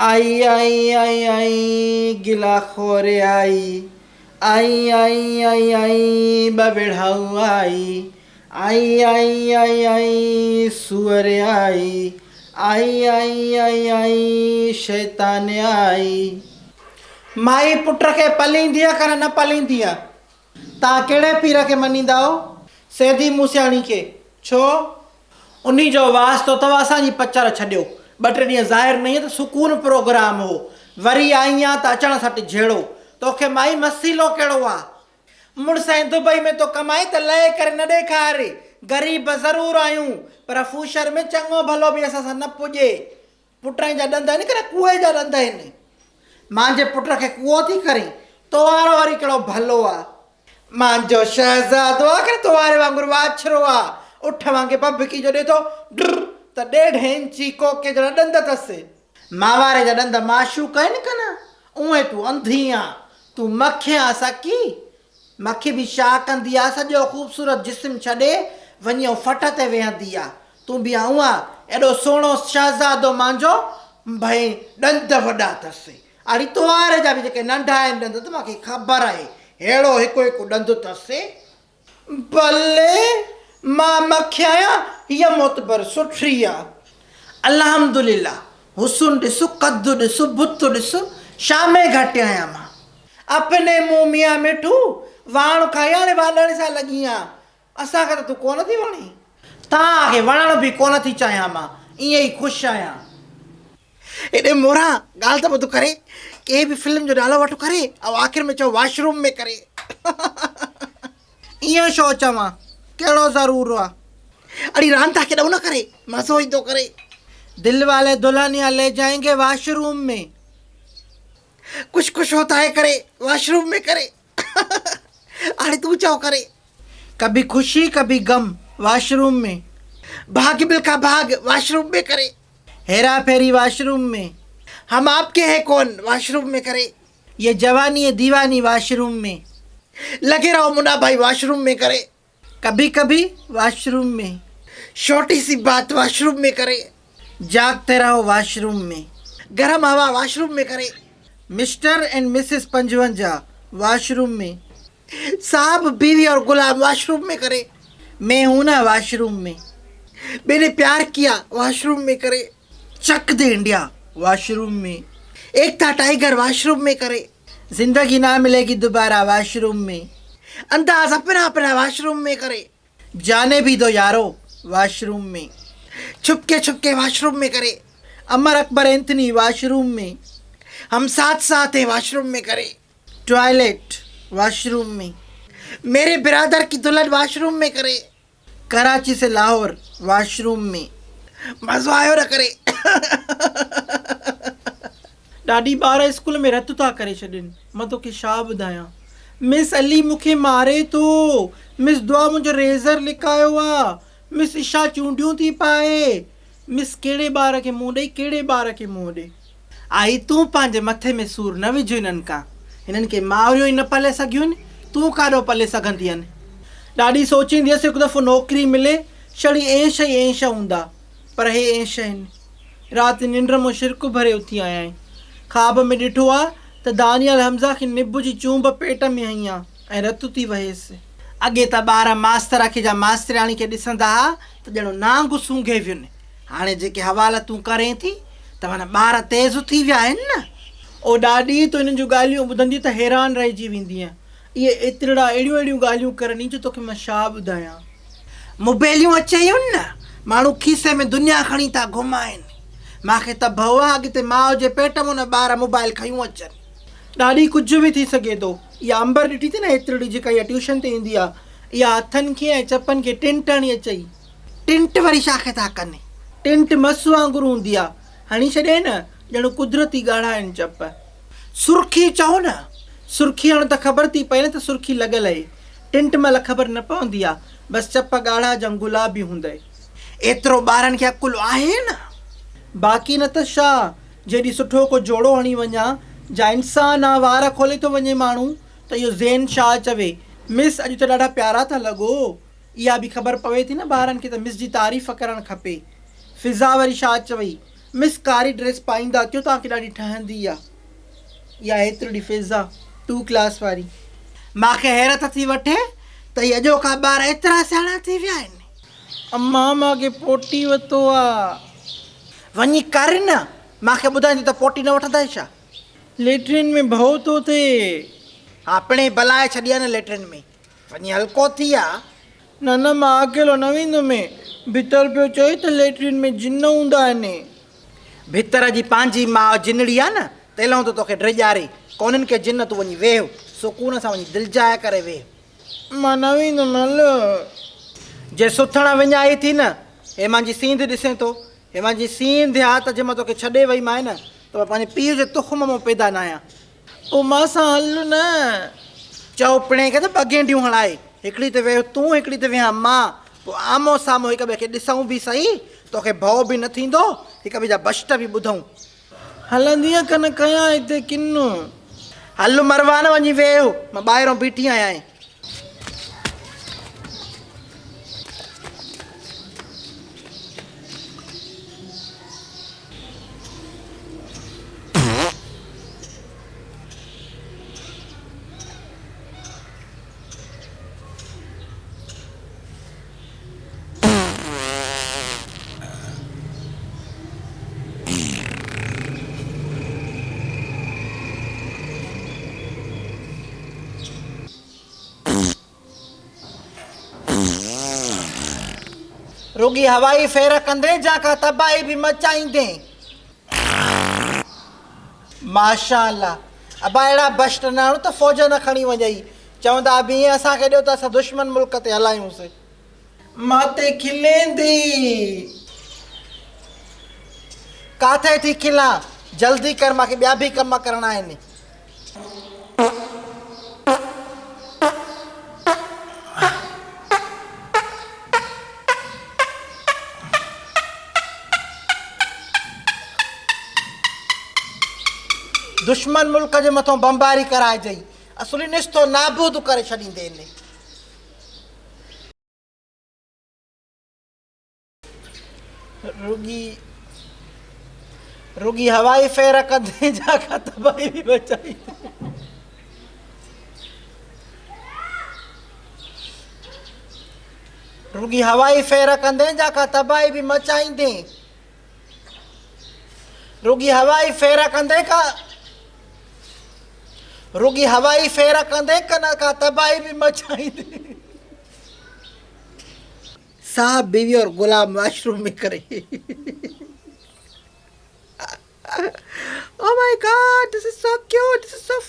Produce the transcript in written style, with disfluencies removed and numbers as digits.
आई आई आई आई गिला खोरे आई आई आई आई आई बबिढ़ाऊ आई सुअर आई आई शैतान आई। माई पुट खे पलींदी आहे कर न पलींदी आहे? तव्हां कहिड़े पीर खे मञींदा हो? सैदी मूसियाणी खे। छो? उन्ही जो वास्तो अथव असांजी पचर छॾियो। 2-3 ॾींहं ज़ाहिर न त सुकून प्रोग्राम हो, वरी आई आहे त अचण सटि झेड़ो। तोखे माई मसीलो कहिड़ो आहे? मुड़ुस ऐं दुबई में तो कमाए त लहे करे न ॾेखारे। ग़रीब ज़रूरु आहियूं पर फूशर में चङो भलो बि असां सां न पुॼे। पुट जा ॾंद आहिनि करे कुए जा ॾंद आहिनि। मुंहिंजे पुट खे कुओ थी करे, तो वारो वरी कहिड़ो भलो आहे। मुंहिंजो शहज़ादो आहे करे तो वारे वांगुरु वाछरो आहे। उठ वांगुरु बबकी जो ॾे थो त 1.5 इंची कोके जा ॾंद अथसि। मावारे जा ॾंद माशूक आहिनि का न? उहे तूं अंधी आहे, तूं मखे आहे सकी। मखी बि छा कंदी आहे? सॼो ख़ूबसूरत जिस्म छॾे वञी फट ते वेहंदी आहे। तूं बि उहा एॾो सुहिणो शहज़ादो मुंहिंजो, भई ॾंद वॾा अथसि। अड़ी तुवारे जा बि जेके नंढा आहिनि ॾंद त मूंखे ख़बर आहे अहिड़ो हिकु हिकु ॾंद अथसि। भले मां मखे आहियां, हीअ मोतबर सुठी आहे। अल्हम्दुलिल्लाह। हुस्न ॾिसु, कदु ॾिसु, बुत ॾिसु, शामे घटि आहियां मां। अपने मुंहुं मियां मिठू वाण खाई हाणे वाॾण सां लॻी आहे। असांखे त तूं कोन थी वणी, तव्हांखे वणण बि कोन थी चाहियां मां। ईअं ई ख़ुशि आहियां। एॾे मोरा ॻाल्हि त ॿुध करे, कंहिं बि फिल्म जो नालो वठो करे ऐं आख़िर में चओ वॉशरूम में करे। ईअं छो चवां? कहिड़ो ज़रूरु आहे? अड़ी रांधा केॾो न करे, मज़ो ईंदो करे। दिल वाले दुल्हनिया ले जाएंगे वॉशरूम में, कुछ होता है करे वॉशरूम में करे। अरे तू चओ करे। कभी खुशी कभी गम वॉशरूम में, भाग मिल्खा भाग वॉशरूम में करे, हेरा फेरी वॉशरूम में, हम आपके हैं कौन वॉशरूम में करे, ये जवानी है दीवानी वॉशरूम में, लगे रहो मुन्ना भाई वॉशरूम में करे, कभी कभी वॉशरूम में, छोटी सी बात वॉशरूम में करे, जागते रहो वॉशरूम में, गर्म हवा वॉशरूम में करे, मिस्टर एंड मिसेस 55 वॉशरूम में, साहब बीवी और गुलाम वॉशरूम में करे, मैं हूं ना वॉशरूम में, मैंने प्यार किया वॉशरूम में करे, चक दे इंडिया वॉशरूम में, एकता टाइगर वॉशरूम में करे, जिंदगी ना मिलेगी दोबारा वॉशरूम में, अंदाज अपना अपना वॉशरूम में करे, जाने भी दो यारो वॉशरूम में, छुपके वॉशरूम में करे, अमर अकबर एंथनी वॉशरूम में, हम साथ साथ हैं वॉशरूम में करे, टॉयलेट वॉशरूम में, मेरे बिरादर की दुल्हन वॉशरूम में करे, कराची से लाहौर वॉशरूम में, मज़ो आयो न करे। ॾाढी ॿार स्कूल में रत था करे छॾनि। मां तोखे छा ॿुधायां? मिस अली मूंखे मारे थो, मिस दुआ मुंहिंजो रेज़र लिकायो आहे, मिस इशा चूंडियूं थी पाए, मिस कहिड़े ॿार खे मुंहुं ॾेई कहिड़े ॿार खे मुंहुं ॾे। आई तूं पंहिंजे मथे में सूर न विझो हिननि खां। हिननि खे मारियो ई न पले सघियूं आहिनि, तूं काॾो पले सघंदी आहिनि। ॾाढी सोचींदी हुअसि हिकु दफ़ो नौकिरी मिले, छड़ी ऐश ई ऐश हूंदा, पर हे ऐश आहिनि। राति निंड में शिरक भरे उथी आया आहिनि। ख़्वाब में ॾिठो आहे त दानियल हमज़ा खे निब जी चूंब पेट में हई आहे ऐं रतु थी वहेसि। अॻे त ॿार मास्तर खे जा मास्तरियाणी खे ॾिसंदा हुआ त ॼणो नांग सूंघे वियुनि। हाणे जेके हवाला तूं करें थी त माना ॿार तेज़ थी विया आहिनि न। ओ ॾाढी तूं हिननि जूं ॻाल्हियूं ॿुधंदी त हैरान रहिजी वेंदीअ। इहे एतिरा अहिड़ियूं गाल्हियूं करनी जो तोखे मां छा ॿुधायां। मोबाइलियूं अचयूं न, माण्हू खीसे में दुनिया खणी था घुमाइनि। मूंखे त भउ आहे अॻिते माउ जे पेट में न ॿार मोबाइल खयूं अचनि। ॾाढी कुझु बि थी सघे थो। इहा अंबर ॾिठी थी न एतिरी जेका इहा ट्यूशन ते ईंदी आहे, इहा हथनि खे ऐं चपनि खे टिंट हणी अचई। टिंट वरी छा खे था कनि? टिंट मस वांगुरु हूंदी आहे, हणी छॾे न ॼणो कुदरती ॻाढ़ा आहिनि चप। सुर्खी चओ न, सुर्खी हाणे त ख़बर थी पए न त सुर्खी लॻल आहे। टिंट महिल ख़बर न पवंदी आहे, बसि चप ॻाढ़ा जा गुलाबी हूंदा। एतिरो ॿारनि खे अकुलु आहे न। बाक़ी न त छा, जेॾी सुठो को जोड़ो हणी वञा, जा इंसान आहे वार खोले थो वञे माण्हू त इहो ज़ेन छा चवे, मिस अॼु त ॾाढा प्यारा था लॻो। इहा बि ख़बर पवे थी न ॿारनि खे त मिस जी तारीफ़ करणु खपे। फिज़ा वरी छा चवई, मिस कारी ड्रेस पाईंदा थियो तव्हांखे ॾाढी ठहंदी आहे। या हेतिरी फिज़ा 2 क्लास वारी। मूंखे हैरत थी वठे त हीअ अॼोका ॿार एतिरा सियाणा थी विया आहिनि। अम्मा मूंखे पोटी वरितो आहे। वञी कर न, मूंखे ॿुधाईंदी त पोटी न वठंदा छा? लेट्रिन में भउ थो थिए। ਆਪਣੇ बलाए छॾी आहे न लेट्रिन में, वञी हल्को थी आहे। न न मां अकेलो न वेंदुमि, भितर पियो चई त लेट्रिन में जिन हूंदा आहिनि। भितर जी पंहिंजी माउ जिनड़ी आहे न, तंहिं त तोखे ड्रिॼारे कोन्हनि खे जिन। तूं वञी वेह सुकून सां, वञी दिलि जाए करे वेह। मां न वेंदुमि हल। जे सुथण विञाई थी न, हे मुंहिंजी सींध ॾिसे थो, हे मुंहिंजी सींध आहे त जे मां तोखे छॾे वई मां न त मां पंहिंजे पीउ जे तुख़्म मां पैदा न आहियां। पोइ मां सां हल न। चओ पिणे खे त ॿ गेंडियूं हणाए, हिकिड़ी ते वेह तूं, हिकिड़ी ते वेह मां। पोइ आम्हो साम्हूं हिक ॿिए खे ॾिसूं बि सही, तोखे भउ बि न थींदो, हिक ॿिए जा बस्ट बि ॿुधूं। हलंदीअ कन कयां हिते किनो। हल मरवान वञी वेह, मां ॿाहिरों बीठी आहियां। रुगी हवाई फेर कंदे जाका तबाही बि मचाईंदे। माशाअल्लाह, अबा अहिड़ा बस्ट न हणो त फ़ौज न खणी वञई। चवंदा बि ईअं असांखे ॾियो त असां दुश्मन मुल्क ते हलायूंसि। मां ते खिलेंदी। काथे थी खिलां? जल्दी कर, मूंखे ॿिया बि कम करणा आहिनि। दुश्मन मुल्क जे मथां बमबारी कराइजई, असुली निस्तो नाबूद करे छॾींदे आहिनि। रुगी हवाई फेर कंदे जाका तबाही बि मचाईंदे। रुगी हवाई फेर कंदे जाका तबाही बि मचाईंदे। रुगी हवाई फेर कंदे रुगी हवाई फेर कंदे कन का तबाही बि मचाईंदे। साहब बीवी और गुलाम वॉशरूम में करे। Oh my God, this is so cute, this is so